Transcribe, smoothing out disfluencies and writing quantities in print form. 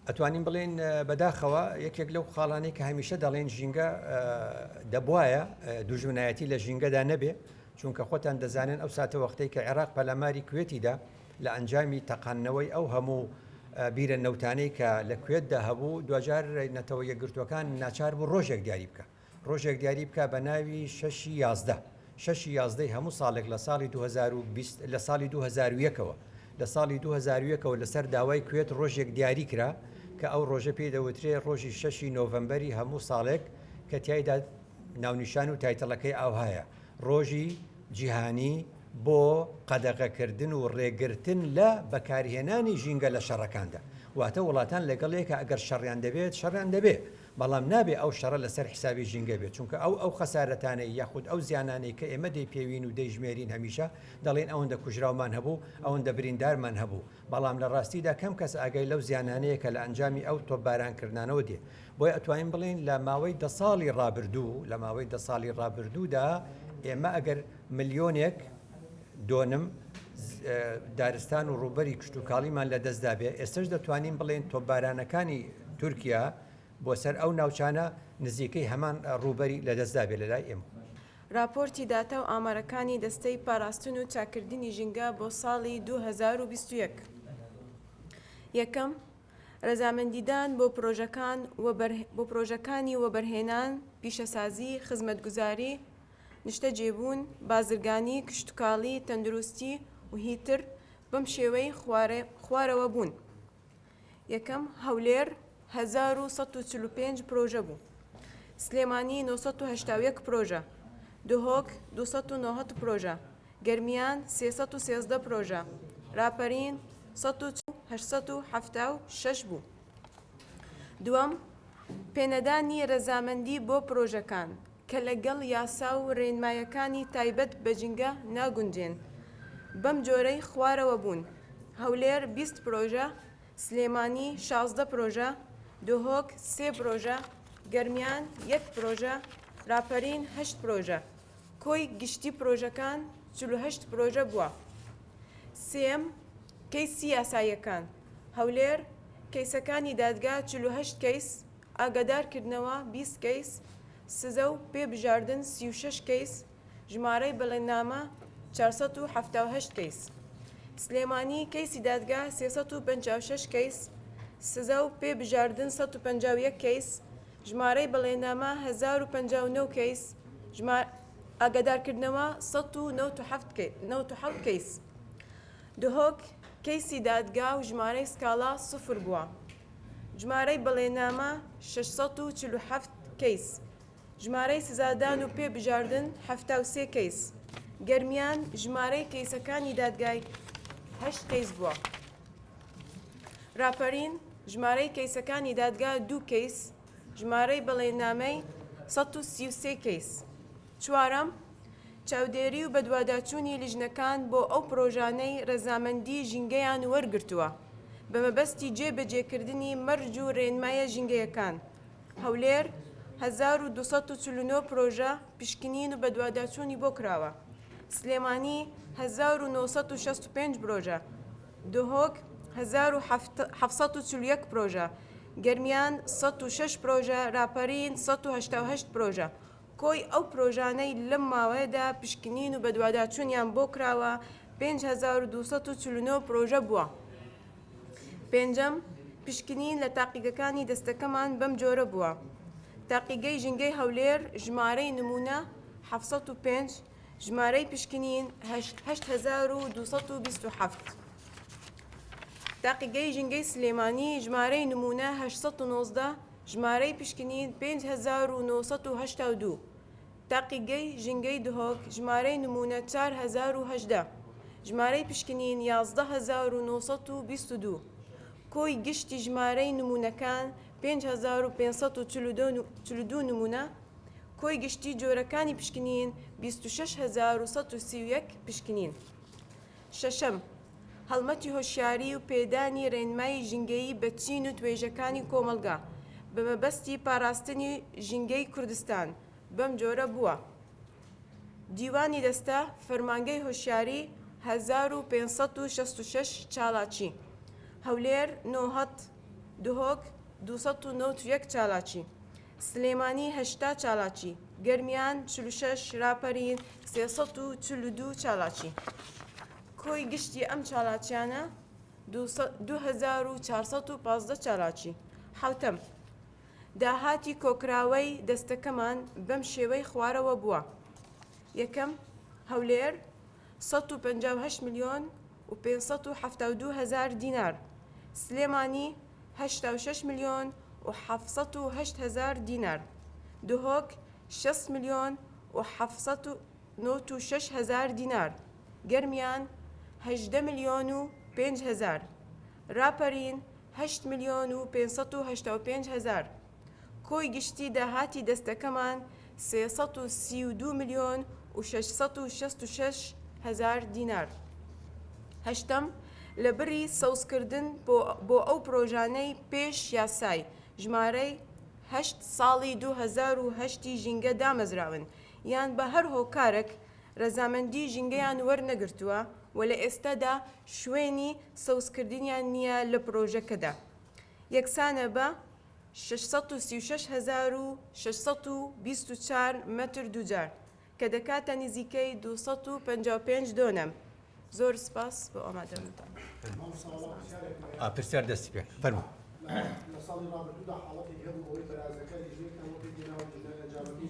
ئەتوانین بڵێن بەداخەوە یەکێک لەو خاڵانەی کە هەمیشە دەڵێن ژینگە دەبواە دوژمنایەتی لە ژینگەدا نەبێ، چونکە خۆتان دەزانن ئەو ساتە وەختەی کە عێراق پەلاماری کوێتیدا لە ئەنجامی تەقانەوەی ئەو هەموو بیرە نەوتانەی کە لە کوێتدا هەبوو دوجار نەتەوە یەکگرتوەکان ناچار بوو ڕۆژێک دیاری بکە، ڕۆژێک دیاری بکە بە ناوی 6/11 هەموو ساڵێک لە ساڵی 2020 لە ساڵی 2001ەوە لە ساڵی 2001ەوە لەسەر داوای کوێت ڕۆژێک دیاری کرا کە ئەو ڕۆژە پێی دەوترێ ڕۆژی 6 نۆڤەمبەری هەموو ساڵێک کە تایدا ناونیشان و تایتەڵەکەی ئاوهایە ڕۆژی جیهانی بۆ قەدەغەکردن و ڕێگرتن لە بەکارهێنانی ژینگە لە شەڕەکاندا. واتە وڵاتان لەگەڵەیەکە ئەگەر شەڕیان دەبێت شەڕیان دەبێت، بەڵام نابێ ئەو شەڕە لەسەر حسابی ژینگە بێت، چونکە ئەو خەسارەتانەی یاخود ئەو زیانانەی کە ئێمە دەیپێوین و دەیژمێرین هەمیشە دەڵێن ئەوەندە کوژراومان هەبوو ئەوەندە بریندارمان هەبوو، بەڵام لە ڕاستیدا کەم کەس ئاگای لەو زیانانەیە کە لە ئەنجامی ئەو تۆپبارانکردانەوە دێ. بۆیە ئەتوانین بڵێن لە ماوەی 10 ساڵی ڕابردوودا ئێمە ئەگەر ملیۆنێک دۆنم دارستان و ڕووبەری کشتتوکاڵیمان لە دەستدا بێ، ئێستش دەتوانین بڵێن تۆپبارانەکانی تورکیا بۆ سەر ئەو ناوچانە نزیکەی هەمان ڕووبەری لە دەستدا بێ لەلای ئێمە. راپۆرتی داتا و ئامارەکانی دەستەی پاراستن و چاکردنی ژینگە بۆ ساڵی 2021 یەکەم ڕێزامەندیدان بۆ پرۆژەکانی وەبەرهێنان، پیشەسازی، خزمەتگوزاری، نیشتە جێبوون، بازرگانی، کشتتوکاڵی، تەندروستی و هیتر بەم شێوەی خوارەوە بوون. یەکەم هەولێر 1145 پرۆژە بوو، سلێمانی 981 پرۆژە، دهۆک 290 پرۆژە، گەرمیان 313 پرۆژە، راپەرین 876 بوو. دووەم پێنەدانی ڕێزامەندی بۆ پرۆژەکان کە لەگەڵ یاسا و ڕێنمایەکانی تایبەت بە ژینگە ناگونجێن بەم جۆرەی خوارەوە بوون. هەولێر 20 پرۆژە، سلێمانی 16 پرۆژە، دهۆک 3 پرۆژە، گەرمیان 1 پرۆژە، راپەرین 8 پرۆژە. کۆی گشتی پرۆژەکان 48 پرۆژە بووە. سێم کەیسی یاساییەکان، هەولێر کەیسەکانی دادگا 48 کەیس، ئاگادارکردنەوە 20 کەیس، سزە و پێبژاردن 36 کەیس، ژمارەی بەڵێننامە 478 کەیس. سلێمانی کەیسی دادگا 356 کەیس، سزە و پێبژاردن 151 کەیس، ژمارەی بەڵێننامە 1059 کەیس، ئاگادارکردنەوە 197 کەیس. دهۆک کەیسی دادگا و ژمارەی سکاڵا 0 بووە، ژمارەی بەڵێننامە 647 کەیس، ژمارەی سزادان و پێبژاردن 73 کەیس. گەرمیان ژمارەی کەیسەکانی دادگای 8 کەیس بووە. راپەرین ژمارەی کەیسەکانی دادگا 2 کەیس، ژمارەی بەڵێننامەی 133 کەیس. چوارەم چاودێری و بەدواداچوونی لیژنەکان بۆ ئەو پرۆژانەی ڕێزامەندی ژینگەیان وەرگرتووە بە مەبەستی جێبەجێکردنی مەرج و ڕێنمایە ژینگەیەکان. هەولێر 1249 پرۆژە پشکنین و بەدواداچوونی بۆ کراوە، سلێمانی 1965 پرۆژە، دهۆک 1741 پرۆژە، گەرمیان 106 پرۆژە، راپەرین 188 پرۆژە. کۆی ئەو پرۆژانەی لەم ماوەیەدا پشکنین و بەدواداچوونیان بۆ کراوە 5249 پرۆژە بووە. پێنجەم پشکنین لە تاقیگەکانی دەستەکەمان بەم جۆرە بووە. تاقیگەی ژینگەی هەولێر ژمارەی نمونە 705، ژمارەی پشکنین 8227. تاقیگەی ژینگەی سلێمانی ژمارەی نمونە 819، ژمارەی پشکنین 5982. تاقیگەی ژینگەی دهۆک ژمارەی نمونە 4018، ژمارەی پشکنین 11922. کۆی گشتی ژمارەی نمونەکان 5542 نمونە، کۆی گشتی جۆرەکانی پشکنین 26131 پشکنین. شەشەم هەڵمەتی هۆشیاری و پێدانی ڕێنمایی ژینگەیی بە چین و توێژەکانی کۆمەلگا بە مەبەستی پاراستنی ژینگەی کوردستان بەم جۆرە بووە. دیوانی دەستە فەرمانگەی هۆشیاری 1566 چالاکی، هەولێر 9 دهۆک 291 چالاکی سلێمانی 80 چالاکی گەرمیان 46 راپەرین 342 چالاکی کۆی گشتی ئەم چالاکیانە 2415 چالاکی حوتەم داهاتی کۆکراوەی دەستەکەمان بەم شێوەی خوارەوە بووە یەکەم هەولێر 158 ملیۆن و 572 هزار دینار سلێمانی 86 ملیۆن و 708 هزار دینار دهۆک 6 ملیۆن و 796 هزار دینار گەرمیان 18 ملیۆن و 5 هزار راپەرین 8 ملیۆن و 585 هزار کۆی گشتی داهاتی دەستەکەمان 332 ملیۆن و 666 هزار دینار هەشتم لە بری سەوزکردن بۆ ئەو پرۆژانەی پێش یاسای ژمارەی 8 ساڵی 2008 ژینگە دامەزراون یان بە هەر هۆکارێک ڕەزامەندی ژینگەیان وەرنەگرتووە و لە ئێستادا شوێنی سەوزکردنیان نییە لە پرۆژەکەدا یەکسانە بە 636,624 مەتر دووجار کە دەکاتە نزیکەی 255 دۆنەم زۆر سپاس بۆ ئامادەبوونتان پرسیار دەستی پێ فەرموو لە ساڵی ڕابردوودا حاڵەتی هەبوو ئەوەی بەرازەکە لێژێکەوە پێ دێناوە لە جارەکەی